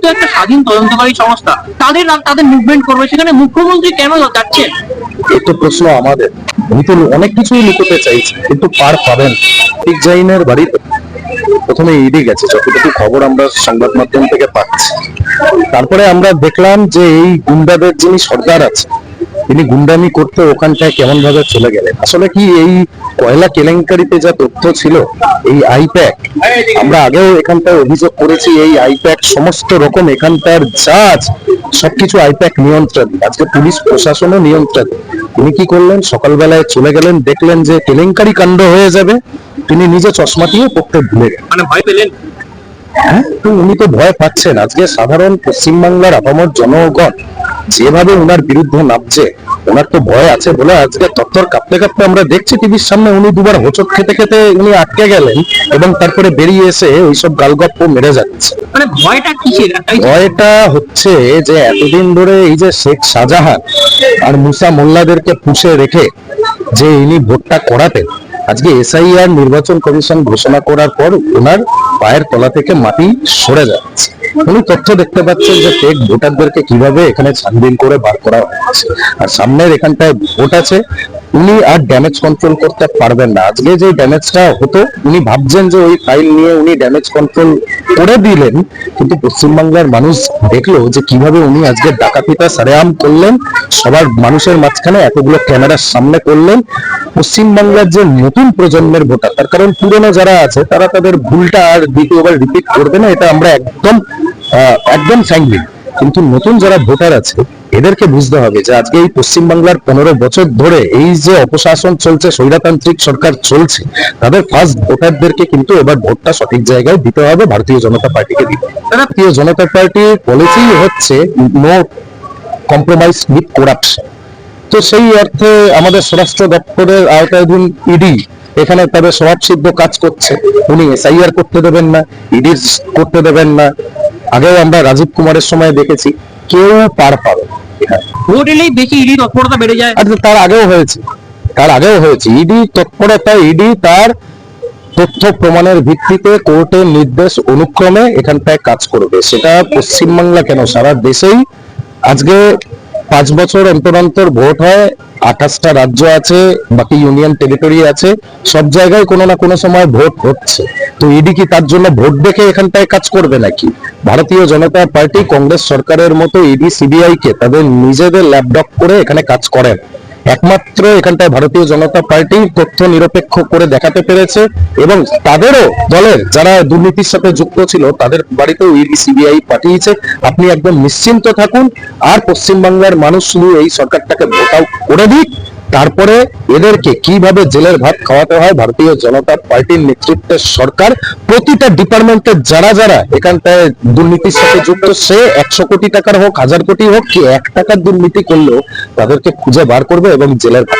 তো একটা স্বাধীন তদন্তকারী সংস্থা, তাদের মুভমেন্ট করবে, সেখানে মুখ্যমন্ত্রী কেন যাচ্ছেন? এই তো প্রশ্ন আমাদের। উনি তো অনেক কিছুই লুকোতে চাইছে, কিন্তু পার পাবেন। ঠিক জাইনের বাড়িতে প্রথমে ইডি গেছে, যতটুকু খবর আমরা সংবাদ মাধ্যম থেকে পাচ্ছি। তারপরে আমরা দেখলাম যে এই গুন্ডাদের যিনি সর্দার আছে, তিনি গুন্ডামি করতে ওখানটায় কেমন ভাবে চলে গেলেন। আসলে কি এই কয়লা কেলেঙ্কারিতে যা তথ্য ছিল, এই আইপ্যাক, আমরা আগেও এখানটায় অভিযোগ করেছি, এই আইপ্যাক সমস্ত রকম এখানকার যা আছে সবকিছু আইপ্যাক নিয়ন্ত্রণ, আজকে পুলিশ প্রশাসনও নিয়ন্ত্রণ। তিনি কি করলেন, সকালবেলায় চলে গেলেন, দেখলেন যে কেলেঙ্কারি কাণ্ড হয়ে যাবে, তিনি নিজে চশমাটিও পড়তে ভুলে গেলেন। মানে ভয় পেলেন? হ্যাঁ, তো উনি তো ভয় পাচ্ছেন। আজকে সাধারণ পশ্চিমবাংলার আপামর জনগণ যেভাবে ওনার বিরুদ্ধে নামছে, ওনার তো ভয় আছে বলে আজকে তত্তর কাঁপতে কাঁপতে আমরা দেখছি টিভির সামনে উনি দুবার হোঁচট খেতে খেতে উনি আটকে গেলেন এবং তারপরে বেরিয়ে এসে ওইসব গালগপ্প মেরে যাচ্ছে। মানে ভয়টা কিসের? ভয়টা হচ্ছে যে এতদিন ধরে এই যে শেখ শাহজাহান আর মুসা মোল্লাদেরকে পুষে রেখে যে ইনি ভোটটা করাতেন, আজকে এসআইআর নির্বাচন কমিশন ঘোষণা করার পর ওনার পায়ের তলা থেকে মাটি সরে যাচ্ছে। উনি তথ্য দেখতে পাচ্ছেন যে ফেক ভোটারদেরকে কিভাবে এখানে ছানবিন করে বার করা হচ্ছে, আর সামনের এখানটায় ভোট আছে, উনি আর ড্যামেজ কন্ট্রোল করতে পারবেন না। আজকে যে ড্যামেজটা হতো, উনি ভাবছেন যে ওই ফাইল নিয়ে উনি ড্যামেজ কন্ট্রোল করে দিলেন, কিন্তু পশ্চিমবাংলার মানুষ দেখলো যে কিভাবে উনি আজকে ডাকাতিটা সারেআম করলেন, সবার মানুষের মাঝখানে এতগুলো ক্যামেরার সামনে করলেন। পশ্চিমবাংলার যে নতুন প্রজন্মের ভোটার, তার কারণ পুরনো যারা আছে তারা তাদের ভুলটা আর দ্বিতীয়বার রিপিট করবে না, এটা আমরা একদম ফ্র্যাঙ্কলি। কিন্তু নতুন যারা ভোটার আছে, এদেরকে বুঝতে হবে যে আজকে এই পশ্চিমবাংলার 15 বছর ধরে এই যে অপশাসন চলছে, স্বৈরতান্ত্রিক সরকার চলছে, তাদের ফার্স্ট ভোটারদেরকে কিন্তু এবার ভোটটা সঠিক জায়গায় দিতে হবে, ভারতীয় জনতা পার্টিকে দিতে। ভারতীয় জনতা পার্টির পলিসি হচ্ছে নো কম্প্রোমাইজ উইথ করাপশন। তো সেই অর্থে আমাদের স্বরাষ্ট্র দপ্তরের আওতাধীন ইডি এখানে তাদের স্বভাবসিদ্ধ কাজ করছে। উনি এসআইআর করতে দেবেন না, ইডি করতে দেবেন না। আগেও আমরা রাজীব কুমারের সময় দেখেছি, কেউ পার পাবে। ভোট এলেই বেশি ইডি তৎপরতা বেড়ে যায়। আর তার আগেও হয়েছে ইডি তৎপরতা। ইডি তার তথ্য প্রমাণের ভিত্তিতে কোর্টের নির্দেশ অনুক্রমে এখানটায় কাজ করবে। সেটা পশ্চিমবাংলা কেন, সারা দেশেই আজকে 5 বছর অন্তর অন্তর ভোট হয়। 28টা রাজ্য আছে, বাকি ইউনিয়ন টেরিটরি আছে, সব জায়গায় কোনো না কোনো সময় ভোট হচ্ছে। তো ইডি কি তার জন্য ভোট দেখে এখানটায় কাজ করবে নাকি? ভারতীয় জনতা পার্টি কংগ্রেস সরকারের মতো ইডি সিবিআই কে তাদের নিজেদের ল্যাপটপ করে এখানে কাজ করেন। একমাত্র এখানটায় ভারতীয় জনতা পার্টি তথ্য নিরপেক্ষ করে দেখাতে পেরেছে, এবং তাদেরও দলের যারা দুর্নীতির সাথে যুক্ত ছিল তাদের বাড়িতেও ইডি সিবিআই পাঠিয়েছে। আপনি একদম নিশ্চিন্ত থাকুন। আর পশ্চিমবাংলার মানুষ শুধু এই সরকারটাকে ভোট আউট করে দিক, তারপরে এদেরকে কিভাবে জেলের ভাত খাওয়াতে হয় ভারতীয় জনতা পার্টির নেতৃত্বের সরকার প্রতিটা ডিপার্টমেন্টের যারা যারা এখানটায় দুর্নীতির সাথে যুক্ত, সে 100 কোটি টাকার হোক, 1000 কোটি হোক, কি 1 টাকার দুর্নীতি করলেও তাদেরকে খুঁজে বার করবে এবং জেলের ভাত।